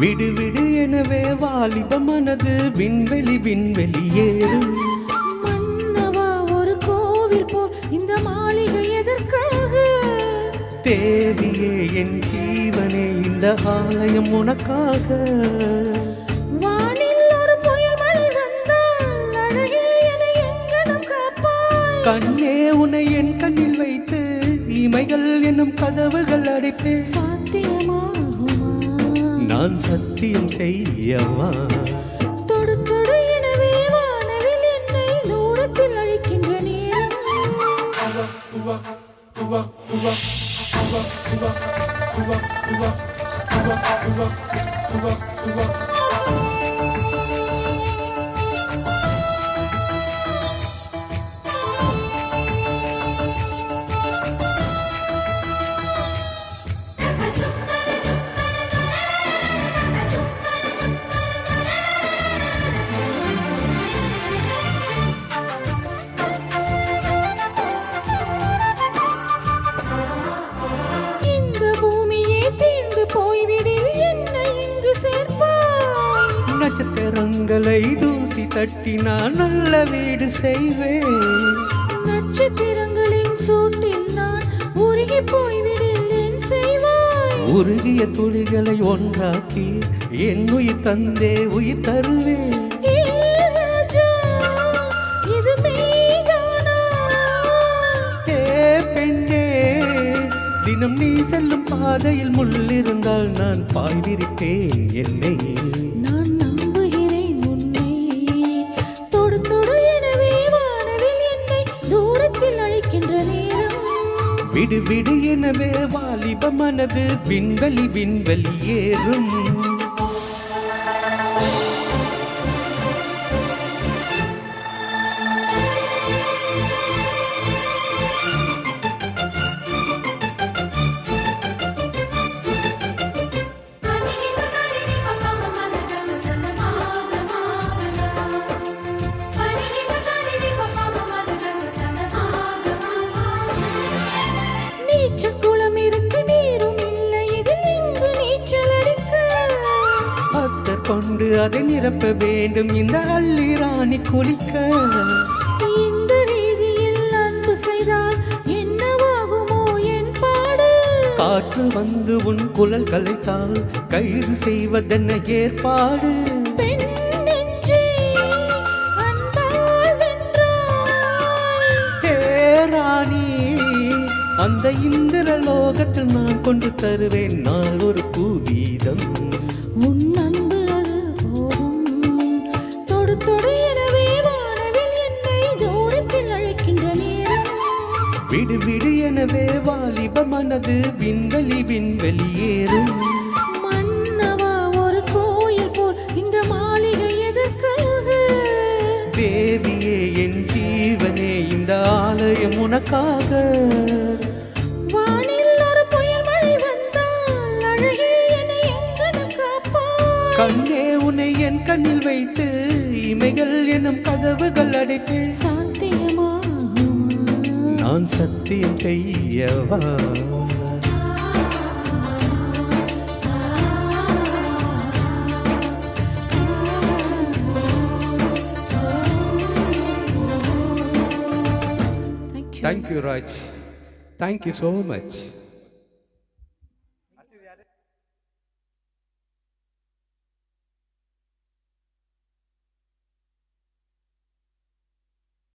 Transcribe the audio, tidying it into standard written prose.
விடு விடு எனவே வாலிப மனது விண்வெளி விண்வெளி ஏறும். மன்னவா ஒரு கோவில் போல் இந்த மாளிகை எதற்காக? தேவியே என் ஜீவனே இந்த ஆலயம் உனக்காக. வானில் ஒரு புயல் மழை வந்தால் அழகே என்னை எங்கனம் காப்பாய். கண்ணே உன்னை என் கண்ணில் வைத்து இமைகள் என்னும் கதவுகள் அடைப்பேன். சாத்தியமாகுமா? நான் சத்தியம் செய்யவா? தொடு தொடு எனவே வானவில் என்னை தூரத்தில் அழைக்கின்ற நேரம். போய்விடில் என்னை இங்கு சேர்ப்பாய். நட்சத்திரங்களை தூசி தட்டி நான் நல்ல வீடு செய்வேன். நட்சத்திரங்களின் சூட்டில் நான் உருகி போய்விடில் என் செய்வாய். உருகிய துளிகளை ஒன்றாக்கி என் உயிர் தந்தே உயிர் தருவேன். இது மெய்தானா? பெண்ணே, தினம் நீ செல்லும் பாதையில் முள்ளிருந்தால் நான் பாய் விரிப்பேன். என்னை நான் நம்புகிறேன் உன்னை. தொடு தொடு எனவே வானவில் என்னை தூரத்தில் அழைக்கின்ற நேரம். விடு விடு எனவே வாலிப மனது விண்வெளி விண்வெளி ஏறும். குளம் இருக்கு நீரும் இல்லை இதில் இங்கு நீச்சல் அடிக்க. அத்தர் கொண்டு அதை நிரப்ப வேண்டும் இந்த அள்ளி ராணி குளிக்க. இந்த ரீதியில் அன்பு செய்தால் என்னவாகுமோ என் பாடு? காற்று வந்து உன் குழல் கலைத்தால் கைது செய்வதென்ன ஏற்பாடு? பெண் நெஞ்சை அன்பால் வென்றாய். ஹே ராணி, அந்த இந்திர லோகத்தில் நான் கொண்டு தருவேன் நான் ஒரு பூவீதம். உன் அன்பு அது போதும். தொடு தொடு எனவே வானவில் என்னை தூரத்தில் அழைக்கின்ற நேரம். விடு விடு எனவே வாலிப மனது விண்வெளி விண்வெளி ஏறும். மன்னவா ஒரு கோயில் போல் இந்த மாளிகை எதற்காக? தேவியே என் ஜீவனே இந்த ஆலயம் உனக்காக. வானில் ஒரு புயல் மழை வந்தால் அழகே என்னை எங்கனம் காப்பாய். கண்ணே உன்னை என் கண்ணில் வைத்து இமைகள் எனும் கதவுகள் அடைப்பேன். சாத்தியமாகுமா? நான் சத்தியம் செய்யவா? Thank you, Raj. Thank you so much.